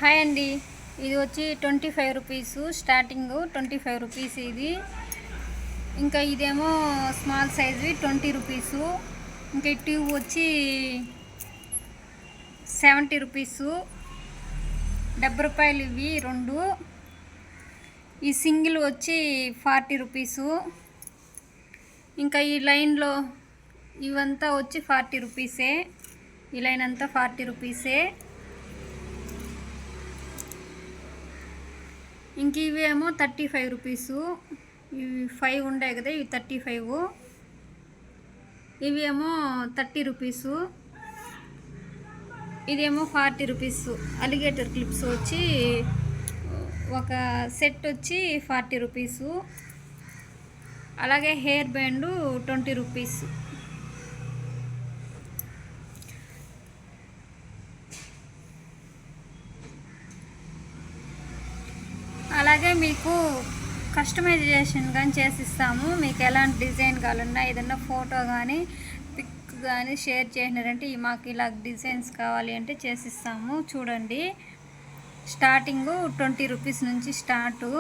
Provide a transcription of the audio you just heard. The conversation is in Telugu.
హాయ్ అండి. ఇది వచ్చి 25 రూపీస్ స్టార్టింగ్ 25 రూపీస్ ఇది. ఇంకా ఇదేమో స్మాల్ సైజ్వి 20 రూపీస్. ఇంకా ఈ ట్యూబ్ వచ్చి 70 రూపీస్. 70 రూపాయలు ఇవి రెండు. ఈ సింగిల్ వచ్చి 40 రూపీస్. ఇంకా ఈ లైన్లో ఇవంతా వచ్చి 40 రూపీసే. ఈ లైన్ అంతా 40 రూపీసే. ఇంక ఇవేమో 35 రూపీస్. ఇవి 5 ఉండే కదా, ఇవి 35. ఇవి ఏమో 30 రూపీస్. ఇదేమో 40 రూపీస్. అలిగేటర్ క్లిప్స్ వచ్చి ఒక సెట్ వచ్చి 40 రూపీస్. అలాగే హెయిర్ బ్యాండ్ 20 రూపీస్. అలాగే మీకు కస్టమైజేషన్ కానీ చేసిస్తాము. మీకు ఎలాంటి డిజైన్ కావాలన్నా ఏదన్నా ఫోటో కానీ పిక్ కానీ షేర్ చేసినారంటే మాకు ఇలా డిజైన్స్ కావాలి అంటే చేసిస్తాము. చూడండి, స్టార్టింగ్ 20 రూపీస్ నుంచి స్టార్టు.